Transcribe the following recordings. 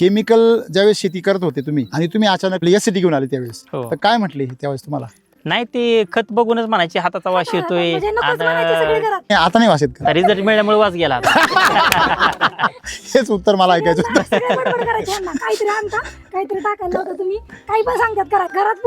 Chemical ज्यावेळेस शेती करत होते तुम्ही आणि तुम्ही अचानक एसिडी घेऊन आले त्यावेळेस हो. तर काय म्हटले त्यावेळेस तुम्हाला? नाही ते खत बघूनच म्हणायचे हाताचा वास येतोय. म्हणजे नकोच म्हणायचे सगळे घरात. नाही, आता नाही वाचत का? रिझल्ट मिळाल्यामुळे वास गेला आता. हेच उत्तर मला ऐकायचं होतं. सगळे बडबड करायचे यांना. काहीतरी आणता काहीतरी टाकायला लावता तुम्ही काही पण सांगतात घरात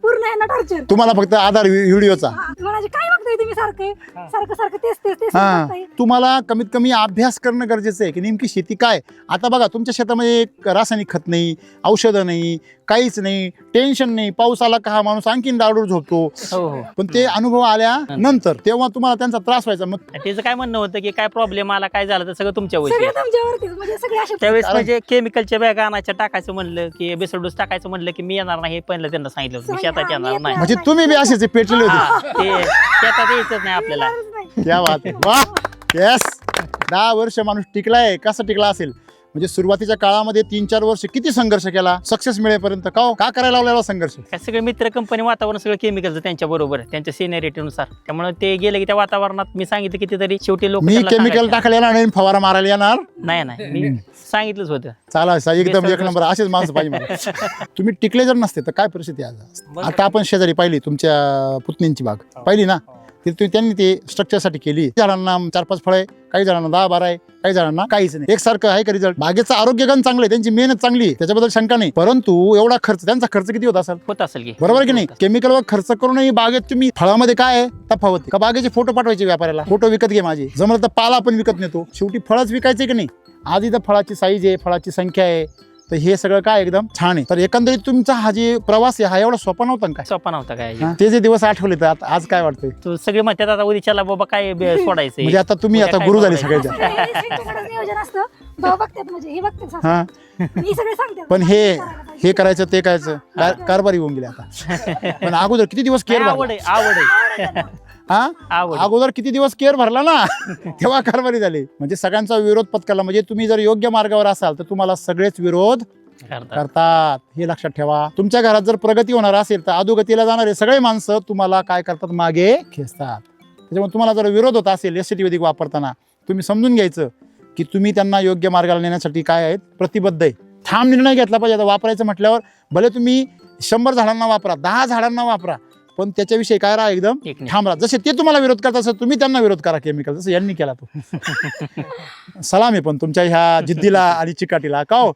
पूर्ण यांना टॉर्चर. तुम्हाला फक्त आधार व्हिडिओचा. म्हणायचे काय बघताय तुम्ही सारखं तेच हा बघताय. तुम्हाला कमीत कमी अभ्यास करणं गरजेचं आहे की नेमकी शेती काय. आता बघा तुमच्या शेतामध्ये एक रासायनिक खत नाही, औषधं नाही, काहीच नाही, टेन्शन नाही. पाऊस आला का हा माणूस आणखीन दाडूर झोपतो. हो हो. पण ते अनुभव आल्यानंतर तेव्हा तुम्हाला त्यांचा त्रास व्हायचा. मग त्याचं काय म्हणणं होतं की काय प्रॉब्लेम आला काय झालं तर सगळं तुमच्यावर सगळे तुमच्यावरतीच म्हणजे सगळे असे त्यावेळेस म्हणजे केमिकलच्या बॅग आणायच्या टाकायचं म्हणलं की बेसडोस टाकायचं म्हणलं की मी येणार नाही हे पहिलं त्यांना सांगितलं होतं. मी शेतात येणार नाही. म्हणजे तुम्ही बी असेच पेटलेले होते. हा, ते शेतात यायचंच नाही आपल्याला. क्या बात आहे. वा येस. 10 वर्ष माणूस टिकलाय. कसा टिकला असेल म्हणजे सुरुवातीच्या काळामध्ये 3-4 वर्ष किती संघर्ष केला सक्सेस मिळेपर्यंत. का करायला लावलेला संघर्ष? काय सगळे मित्र कंपनी वातावरण सगळं केमिकलचं त्यांच्या बरोबर त्यांच्या सिनियरिटीनुसार. त्यामुळे ते गेले की त्या वातावरणात मी सांगितलं कितीतरी शेवटी लोक मी केमिकल टाकायला येणार नाही, फवारा मारायला येणार नाही मी सांगितलंच होतं. चाला एकदम एक नंबर. असेच माणसं पाहिजे मला. तुम्ही टिकले जर नसते तर काय परिस्थिती आज असते? आता आपण शेजारी पाहिली तुमच्या पुतणींची बाग पाहिली ना, त्यांनी ते स्ट्रक्चरसाठी केली. झाडांना 4-5 फळ आहे, काही झाडांना 10-12 आहे, काही झाडांना काहीच नाही. एकसारखं आहे का रिझल्ट? बागेचं आरोग्य गण चांगलं आहे, त्यांची मेहनत चांगली आहे, त्याच्याबद्दल शंका नाही. परंतु एवढा खर्च, त्यांचा खर्च किती होत असेल की बरोबर की नाही? केमिकलवर खर्च करूनही बागेत तुम्ही फळामध्ये काय आहे तफावत आहे का? बागेचे फोटो पाठवायचे व्यापाऱ्याला, फोटो विकत घे माझे, जमलं तर पाला आपण विकत नेतो. शेवटी फळच विकायचे की नाही? आज इथं फळाची साईज आहे, फळाची संख्या आहे, तर हे सगळं काय एकदम छान आहे. तर एकंदरीत तुमचा हा जे प्रवास आहे हा एवढा सोपा नव्हता काय? सोपा नव्हता काय. ते जे दिवस आठवले तर आता आज काय वाटतंय? तू सगळे म्हणतात आता उद्याच्याला बाबा काय सोडायचं म्हणजे आता तुम्ही आता गुरु झाले सगळ्याच्या. नियोजन असतं बघतात म्हणजे हे बघतात सासू. हा मी सगळे सांगते पण हे करायचं ते करायचं कारभारी होऊन गेले आता. पण अगोदर किती दिवस केअर आवड आहे हा आवड. अगोदर किती दिवस केअर भरला ना तेव्हा कारभारी झाली. म्हणजे सगळ्यांचा विरोध पत्करला. म्हणजे तुम्ही जर योग्य मार्गावर असाल तर तुम्हाला सगळेच विरोध करतात. हे लक्षात ठेवा. तुमच्या घरात जर प्रगती होणार असेल तर अधोगतीला जाणारे सगळे माणसं तुम्हाला काय करतात? मागे खेचतात. त्याच्यामुळे तुम्हाला जर विरोध होत असेल एसटी वैदिक वापरताना तुम्ही समजून घ्यायचं की तुम्ही त्यांना योग्य मार्गाला नेण्यासाठी काय आहेत प्रतिबद्ध आहे. ठाम निर्णय घेतला पाहिजे. आता वापरायचं म्हटल्यावर भले तुम्ही 100 झाडांना वापरा, 10 झाडांना वापरा, पण त्याच्याविषयी काय राहा एकदम ठाम राहा. जसे ते तुम्हाला विरोध करतात असं तुम्ही त्यांना विरोध करा. केमिकल जसं यांनी केला तो. सलाम आहे पण तुमच्या ह्या जिद्दीला आणि चिकाटीला का हो.